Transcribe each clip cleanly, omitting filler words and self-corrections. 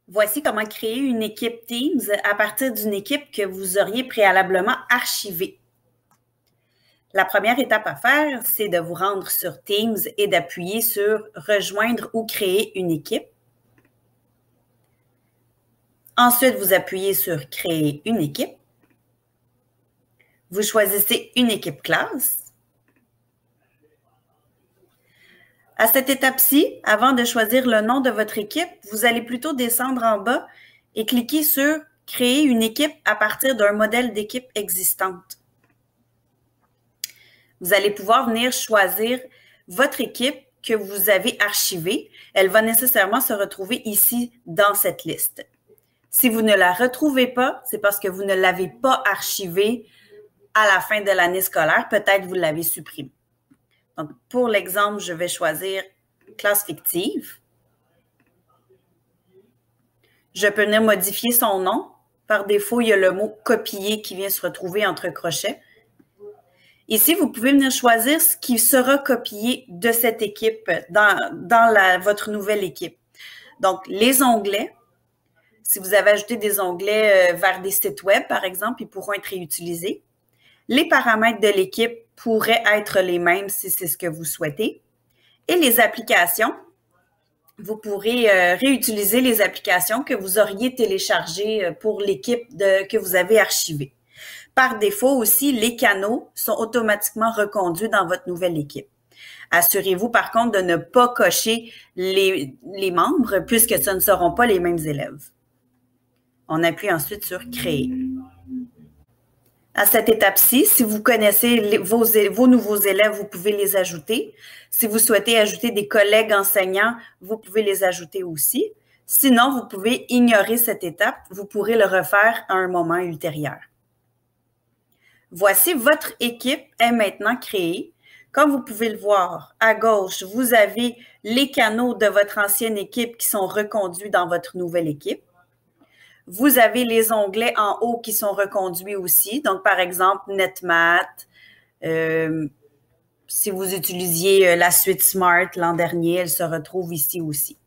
Voici comment créer une équipe Teams à partir d'une équipe que vous auriez préalablement archivée. La première étape à faire, c'est de vous rendre sur Teams et d'appuyer sur « Rejoindre ou créer une équipe ». Ensuite, vous appuyez sur « Créer une équipe ». Vous choisissez une équipe classe. À cette étape-ci, avant de choisir le nom de votre équipe, vous allez plutôt descendre en bas et cliquer sur « Créer une équipe à partir d'un modèle d'équipe existante ». Vous allez pouvoir venir choisir votre équipe que vous avez archivée. Elle va nécessairement se retrouver ici dans cette liste. Si vous ne la retrouvez pas, c'est parce que vous ne l'avez pas archivée à la fin de l'année scolaire. Peut-être vous l'avez supprimée. Donc, pour l'exemple, je vais choisir classe fictive. Je peux venir modifier son nom. Par défaut, il y a le mot « copier » qui vient se retrouver entre crochets. Ici, vous pouvez venir choisir ce qui sera copié de cette équipe dans votre nouvelle équipe. Donc, les onglets. Si vous avez ajouté des onglets vers des sites web, par exemple, ils pourront être réutilisés. Les paramètres de l'équipe pourraient être les mêmes si c'est ce que vous souhaitez. Et les applications, vous pourrez réutiliser les applications que vous auriez téléchargées pour l'équipe que vous avez archivée. Par défaut aussi, les canaux sont automatiquement reconduits dans votre nouvelle équipe. Assurez-vous par contre de ne pas cocher les membres puisque ce ne seront pas les mêmes élèves. On appuie ensuite sur « Créer ». À cette étape-ci, si vous connaissez vos nouveaux élèves, vous pouvez les ajouter. Si vous souhaitez ajouter des collègues enseignants, vous pouvez les ajouter aussi. Sinon, vous pouvez ignorer cette étape. Vous pourrez le refaire à un moment ultérieur. Voici, votre équipe est maintenant créée. Comme vous pouvez le voir, à gauche, vous avez les canaux de votre ancienne équipe qui sont reconduits dans votre nouvelle équipe. Vous avez les onglets en haut qui sont reconduits aussi. Donc, par exemple, NetMath. Si vous utilisiez la suite Smart l'an dernier, elle se retrouve ici aussi.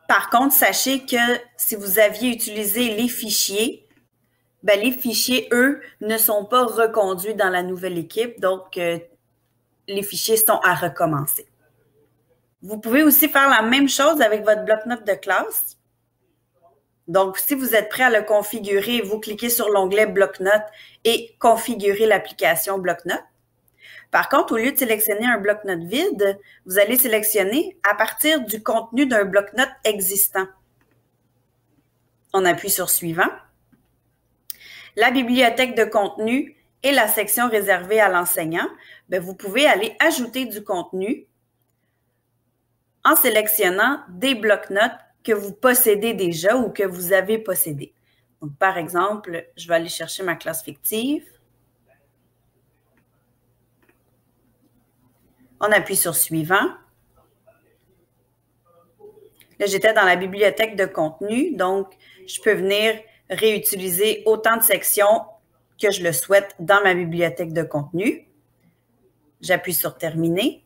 Par contre, sachez que si vous aviez utilisé les fichiers, les fichiers, eux, ne sont pas reconduits dans la nouvelle équipe. Donc, les fichiers sont à recommencer. Vous pouvez aussi faire la même chose avec votre bloc-notes de classe. Donc, si vous êtes prêt à le configurer, vous cliquez sur l'onglet Bloc-notes et configurer l'application Bloc-notes. Par contre, au lieu de sélectionner un bloc-notes vide, vous allez sélectionner à partir du contenu d'un bloc-notes existant. On appuie sur Suivant. La bibliothèque de contenu et la section réservée à l'enseignant, vous pouvez aller ajouter du contenu en sélectionnant des bloc-notes que vous possédez déjà ou que vous avez possédé. Donc, par exemple, je vais aller chercher ma classe fictive. On appuie sur Suivant. Là, j'étais dans la bibliothèque de contenu, donc je peux venir réutiliser autant de sections que je le souhaite dans ma bibliothèque de contenu. J'appuie sur Terminer.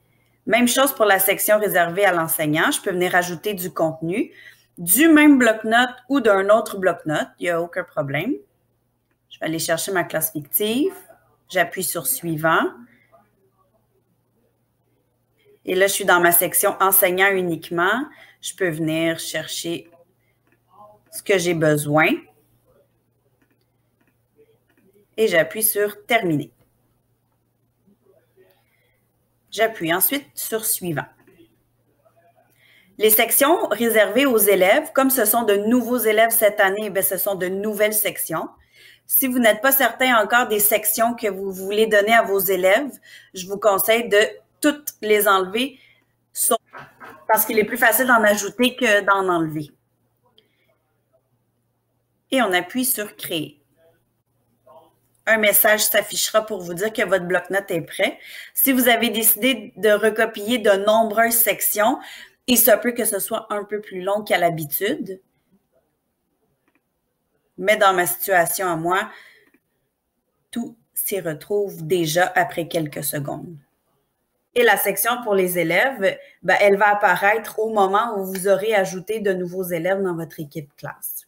Même chose pour la section réservée à l'enseignant. Je peux venir ajouter du contenu du même bloc-notes ou d'un autre bloc-notes. Il n'y a aucun problème. Je vais aller chercher ma classe fictive. J'appuie sur Suivant. Et là, je suis dans ma section Enseignant uniquement. Je peux venir chercher ce que j'ai besoin. Et j'appuie sur Terminer. J'appuie ensuite sur Suivant. Les sections réservées aux élèves, comme ce sont de nouveaux élèves cette année, ce sont de nouvelles sections. Si vous n'êtes pas certain encore des sections que vous voulez donner à vos élèves, je vous conseille de toutes les enlever parce qu'il est plus facile d'en ajouter que d'en enlever. Et on appuie sur Créer. Un message s'affichera pour vous dire que votre bloc-notes est prêt. Si vous avez décidé de recopier de nombreuses sections, il se peut que ce soit un peu plus long qu'à l'habitude. Mais dans ma situation à moi, tout s'y retrouve déjà après quelques secondes. Et la section pour les élèves, ben, elle va apparaître au moment où vous aurez ajouté de nouveaux élèves dans votre équipe classe.